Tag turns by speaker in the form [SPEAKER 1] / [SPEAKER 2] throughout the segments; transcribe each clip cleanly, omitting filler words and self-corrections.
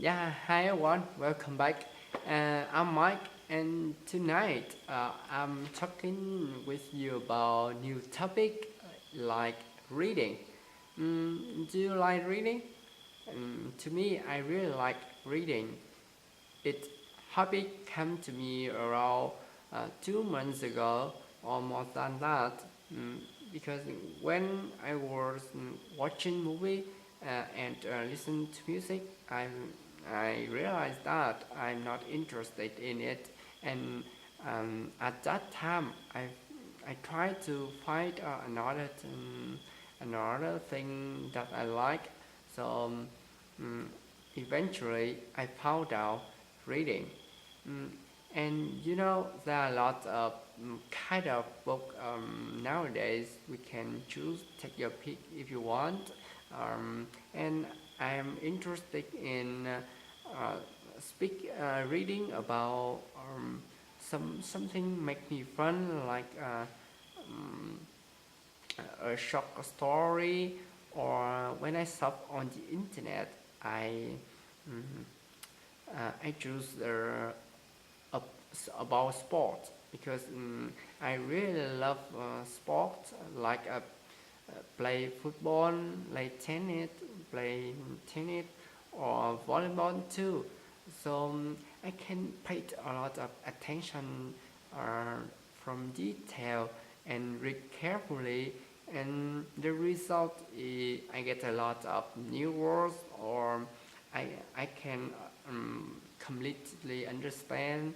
[SPEAKER 1] Yeah, hi everyone, welcome back. I'm Mike, and tonight I'm talking with you about new topic like reading. Do you like reading? To me, I really like reading. It hobby came to me around 2 months ago or more than that. Mm, because when I was watching movie and listen to music, I realized that I'm not interested in it, and at that time I tried to find another thing that I like. So um, eventually I found out reading. Mm, and there are lots of kind of book nowadays. We can choose, take your pick if you want. And I am interested in uh, reading about something make me fun, like um, a short story, or when I surf on the internet, mm, I choose about sport because I really love sport, like play football, play tennis or volleyball too. So I can pay a lot of attention uh, from detail and read carefully, and the result is I get a lot of new words, or I, I can completely understand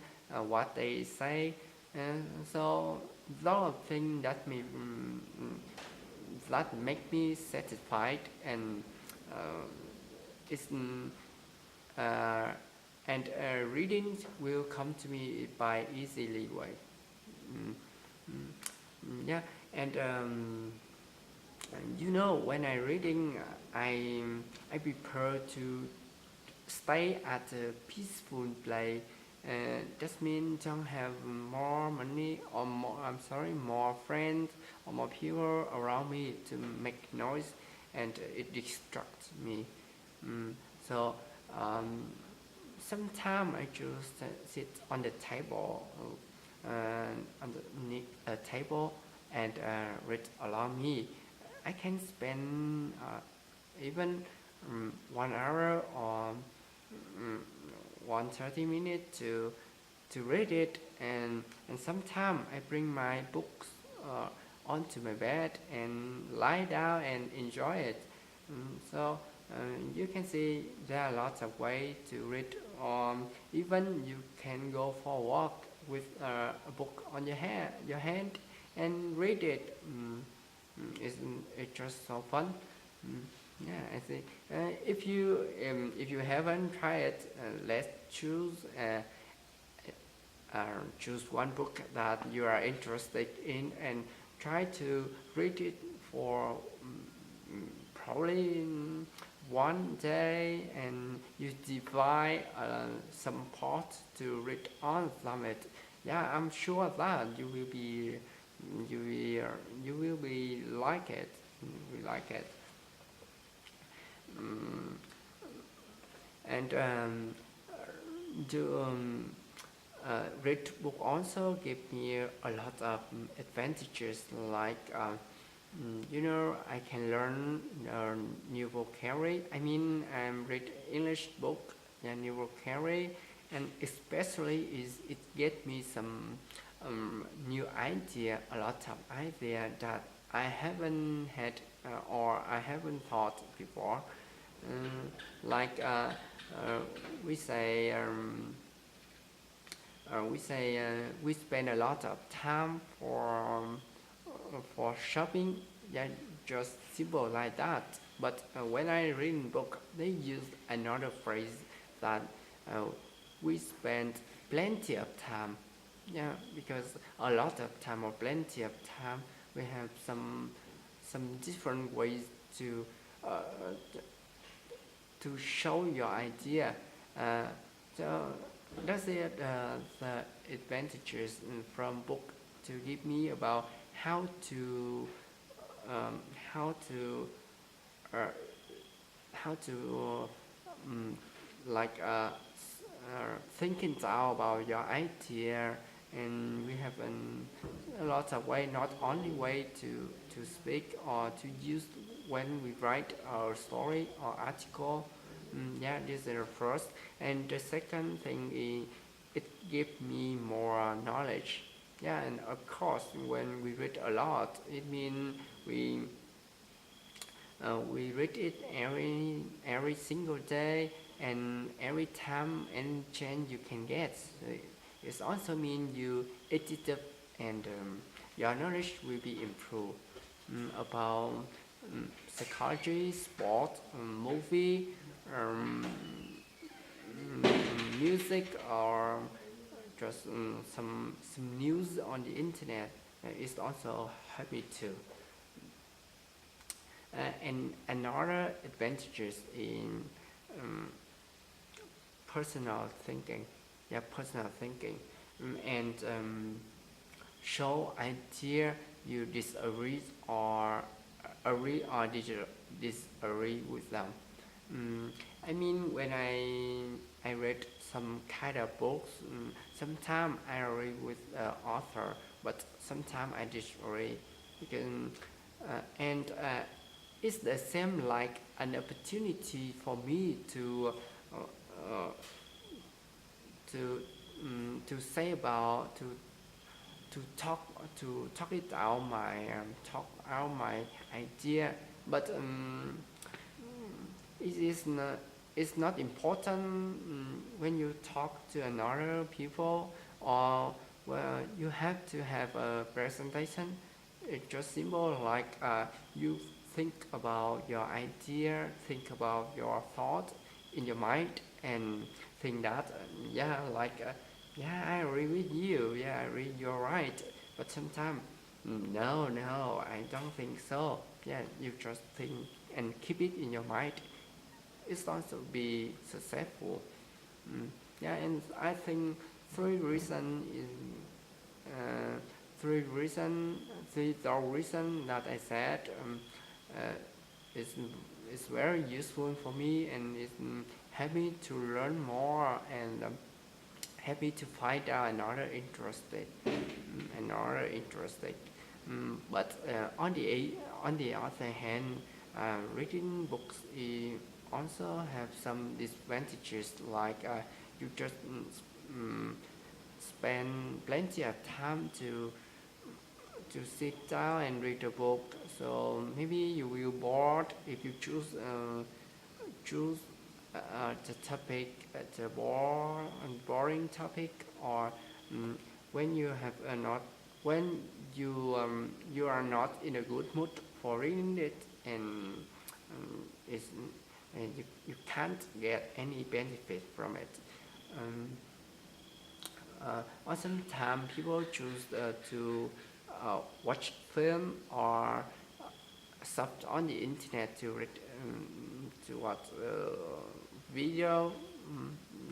[SPEAKER 1] what they say. And so those things that make me satisfied, and uh, it's uh, and reading will come to me by easily way. Mm, yeah, and when I reading, I prefer to stay at a peaceful place. That means don't have more money or more friends or more people around me to make noise, and it distracts me. Mm, so um, sometimes I just sit on the table, underneath a table, and read along me. I can spend even 1 hour or um, 1 30 minutes to read it, and sometimes I bring my books onto my bed and lie down and enjoy it. So you can see there are lots of ways to read. Even you can go for a walk with a book on your hand, and read it. Isn't it just so fun? Mm, yeah, I think if you haven't tried it, let's choose one book that you are interested in and try to read it for probably 1 day, and you divide some part to read on from it. Yeah, I'm sure that you will you will be like it. We like it. um, and do read book also give me a lot of advantages, like I can learn new vocabulary. I mean, read English book, yeah, new vocabulary, and especially is it get me some new idea, a lot of idea that I haven't had or I haven't thought before. Like we say. We spend a lot of time for shopping. Yeah, just simple like that. But when I read a book, they use another phrase that uh, we spend plenty of time. Yeah, because a lot of time or plenty of time, we have some different ways to uh, to show your idea. Uh, so that's it. The advantages from book to give me about how to um, how to uh, how to um, like thinking down about your idea, and we have a lot of way, not only way to speak or to use when we write our story or article. Yeah, this is the first. And the second thing is it gives me more knowledge. Yeah, and of course when we read a lot, it means we we read it every single day, and every time any change you can get. So it also means you edit up, and your knowledge will be improved about psychology, sport, movie, um, music, or just some news on the internet. Is also happy too. And another advantages in um, personal thinking, yeah, personal thinking, and show idea you disagree or agree or disagree with them. Mm, I mean, when I read some kind of books, sometimes I agree with the author, but sometimes I disagree because and it's the same like an opportunity for me uh, to to say about to talk it out my talk out my idea, but it is not it's not important when you talk to another people, or well you have to have a presentation. It's just simple like you think about your idea, think about your thought in your mind, and think that yeah like yeah I agree with you, yeah I agree you're right, but sometimes no I don't think so. Yeah, you just think and keep it in your mind. It's also be successful. Mm. Yeah, and I think three reason is uh, three reason three the reason that I said uh, is is very useful for me, and it's happy to learn more, and happy to find out another interested. But on the other hand, reading books also have some disadvantages, like you just spend plenty of time to sit down and read a book. So maybe you will bored if you choose the topic, the boring topic, or when you have not when you are not in a good mood for reading it, and it's and you can't get any benefit from it. Um, or sometimes people choose to watch film or stuff on the internet to read, to watch video,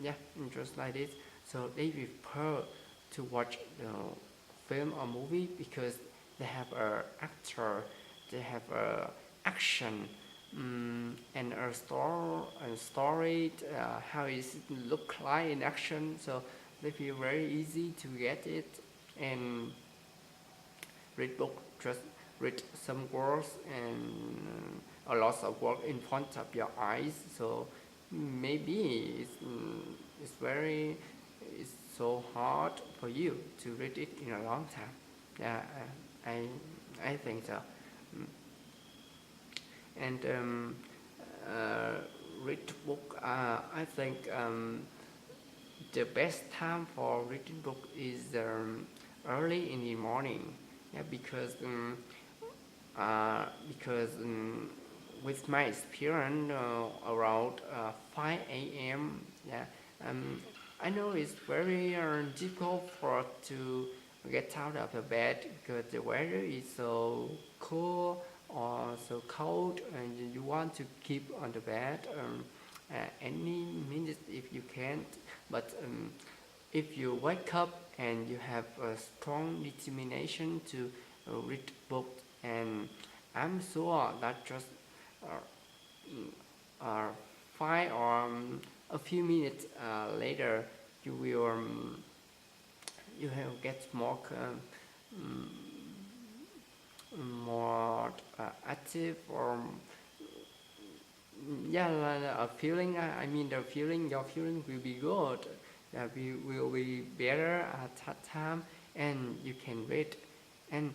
[SPEAKER 1] yeah, just like this. So they prefer to watch the film or movie because they have a actor, they have a action, and a story, how it look like in action. So they feel very easy to get it, and read book just read some words, and a lot of work in front of your eyes. So maybe it's very it's so hard for you to read it in a long time. Yeah, I I think so. Mm. And read book. I think the best time for reading book is early in the morning. Yeah, because with my experience around 5 a.m. Yeah, um, I know it's very difficult for to get out of the bed because the weather is so cool or so cold, and you want to keep on the bed any minute if you can. But if you wake up and you have a strong determination to read books, and I'm sure that just uh, 5 or a few minutes later, you will you have get more more active, or yeah, a feeling. I mean, the feeling, your feeling will be good. We will be better at that time, and you can read. And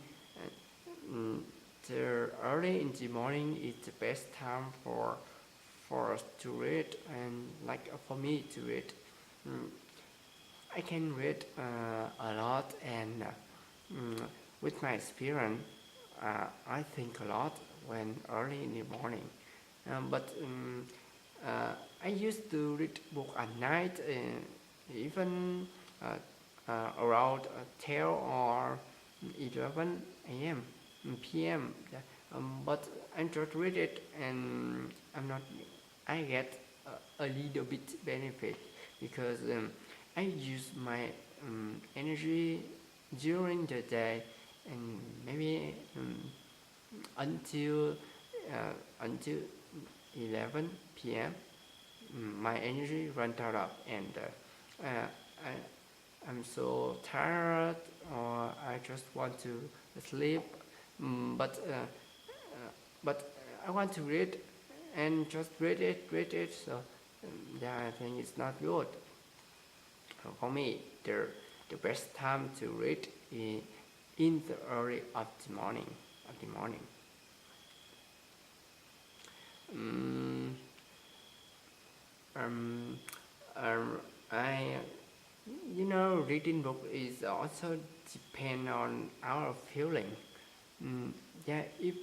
[SPEAKER 1] mm, the early in the morning is the best time for us to read, and like for me to read. Mm, I can read a lot, and with my experience, I think a lot when early in the morning. But uh, I used to read book at night, even uh, around 10 or 11 a.m. p.m. Yeah. But I just read it, and I'm not. I get a little bit benefit because I use my energy during the day, and maybe until until 11 p.m. My energy runs out, and I'm so tired, or I just want to sleep. Mm, but uh, but I want to read, and just read it. So yeah, I think it's not good. For me, the best time to read is in the early of the morning. Of the morning. Mm, um, um, I reading book is also depend on our feeling. Mm, yeah, if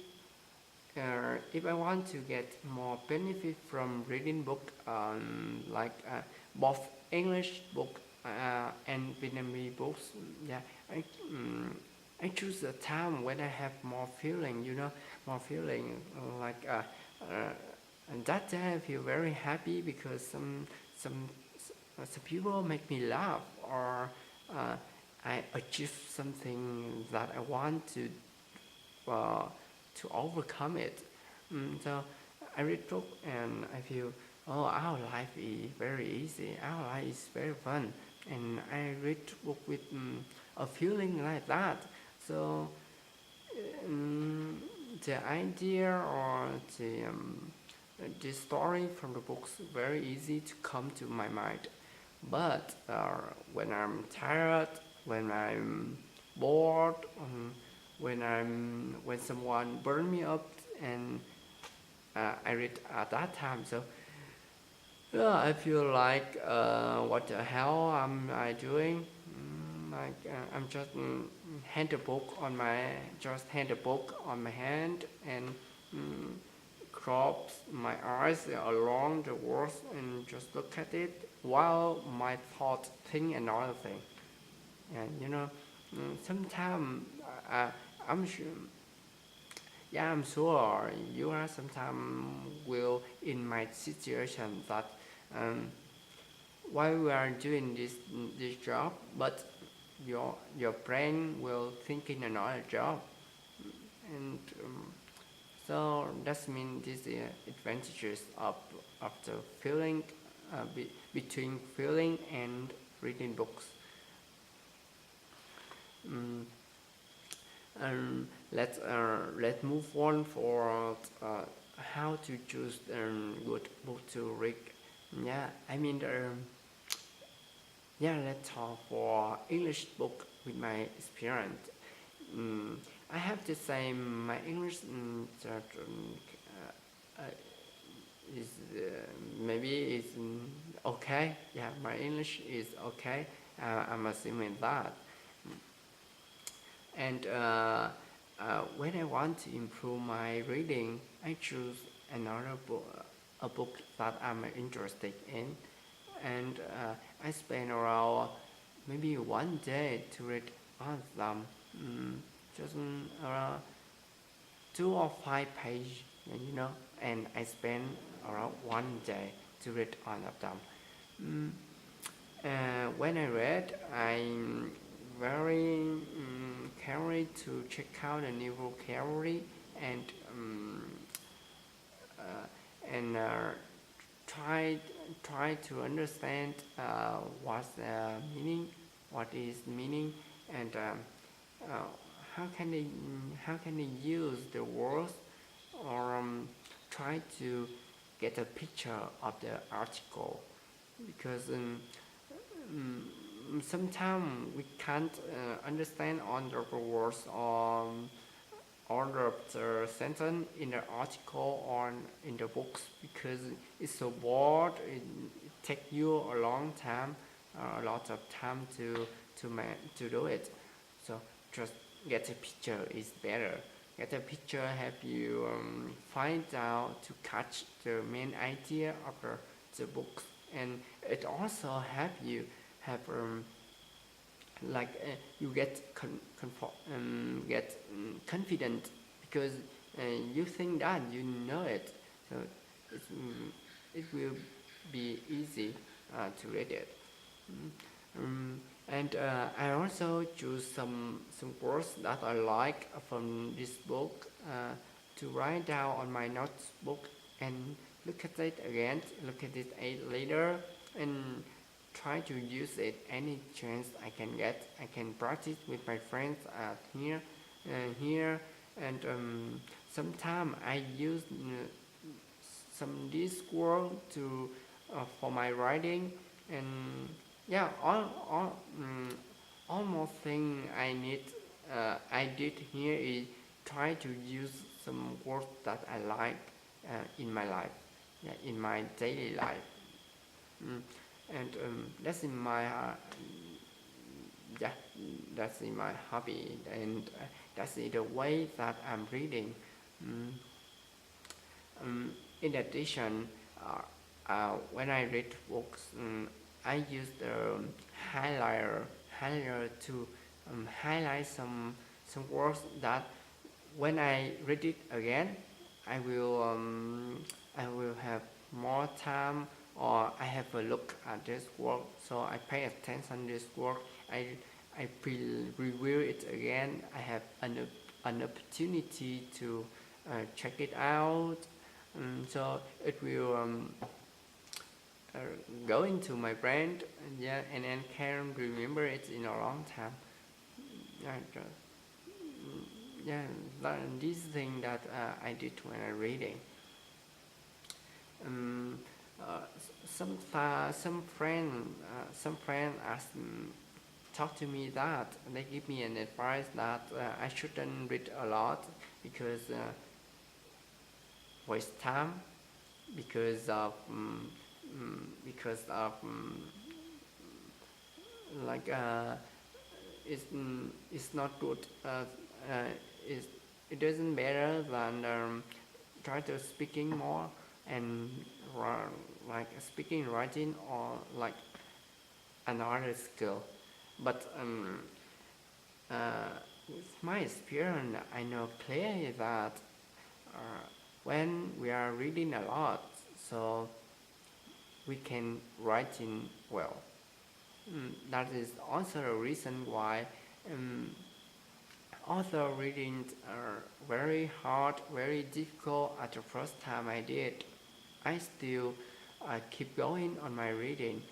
[SPEAKER 1] I want to get more benefit from reading book, like both English book and Vietnamese books, yeah, I um, I choose a time when I have more feeling, more feeling like and that day I feel very happy because some some people make me laugh, or uh, I achieve something that I want uh, to overcome it. So I read book, and I feel, oh, our life is very easy. Our life is very fun, and I read book with a feeling like that. So um, the idea, or the story from the books very easy to come to my mind. But when I'm tired, when I'm bored, when someone burn me up, and I read at that time. So yeah, I feel like what the hell am I doing? Like I'm just hand a book on my hand, and mm, crop my eyes along the words and just look at it while my thoughts think another thing. And sometimes uh, I'm sure, yeah, I'm sure you are sometimes will in my situation that um, while we are doing this job, but your brain will think in another job, and so that means this advantages of the feeling between feeling and reading books. Um, and let's move on for how to choose good book to read. Yeah, I mean, yeah, let's talk for English book with my experience. Mm, I have to say my English that is maybe is okay. Yeah, my English is okay. I'm assuming that. And when I want to improve my reading, I choose another book, a book that I'm interested in, and I spend around maybe one day to read all of them. Mm, just around 2 or 5 pages, and I spend around one day to read all of them. Mm, when I read, I'm very careful to check out a new vocabulary, and uh, and try try to understand what's the meaning, what is the meaning, and uh, how can they use the words, or try to get a picture of the article, because sometimes we can't understand all the words or all of the sentence in the article or in the books, because it's so broad. It takes you a long time, a lot of time to do it. So just get a picture is better. Get a picture help you find out to catch the main idea of the books, and it also help you have you get confident, because you think that you know it, so it will be easy to read it. Mm. And I also choose some words that I like from this book to write down on my notebook, and look at it again, look at it later, and try to use it any chance I can get. I can practice with my friends here, and sometimes I use some this word to for my writing, and yeah, almost thing I did here is try to use some words that I like in my life, yeah, in my daily life. Mm. And that's in my yeah, that's in my hobby, and that's in the way that I'm reading. Mm. In addition, when I read books, I use the highlighter to highlight some words that when I read it again, I will have more time, or I have a look at this work, so I pay attention to this work. I review it again. I have an opportunity to check it out, so it will uh, go into my brain, yeah, and then can remember it in a long time. Yeah, yeah, this thing that I did when I reading. Um, some friend asked talk to me that they give me an advice that I shouldn't read a lot, because waste time, because of because of like it's not good. Uh, it's, it doesn't better than try to speaking more, and like speaking, writing, or like another skill. But with my experience, I know clearly that when we are reading a lot, so we can write in well. That is also a reason why although reading are very hard, very difficult at the first time I did, I still keep going on my reading,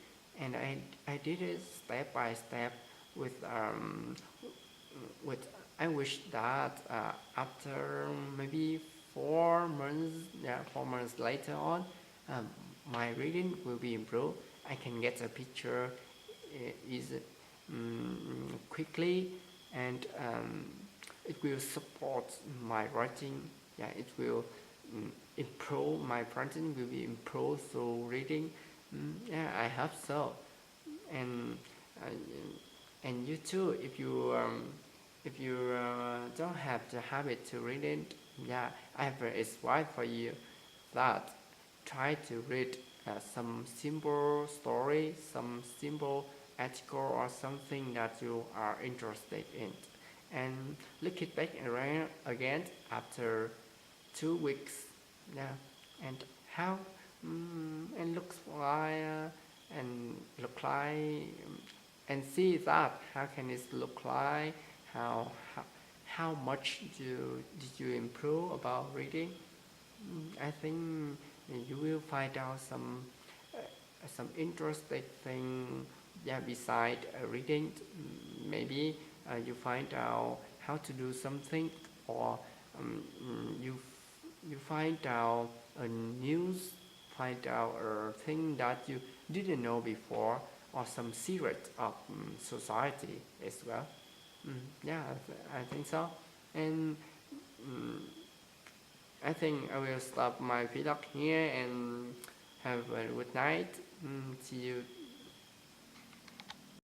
[SPEAKER 1] and I did it step by step with with I wish that after maybe 4 months, yeah, 4 months later on, um, my reading will be improved. I can get a picture is quickly, and it will support my writing. Yeah, it will improve my writing will be improved through reading. Yeah, I hope so. And uh, and you too, if you don't have the habit to read it, yeah, I have an advice for you that try to read some simple story, some simple article, or something that you are interested in, and look it back around again after 2 weeks, yeah, and how and looks like and look like and see that how can it look like, how how, how much did you improve about reading. I think you will find out some interesting thing. Yeah, beside reading, maybe you find out how to do something, or you find out a news, find out a thing that you didn't know before, or some secret of society as well. Yeah, I think so. And mm, I think I will stop my vlog here and have a good night. See you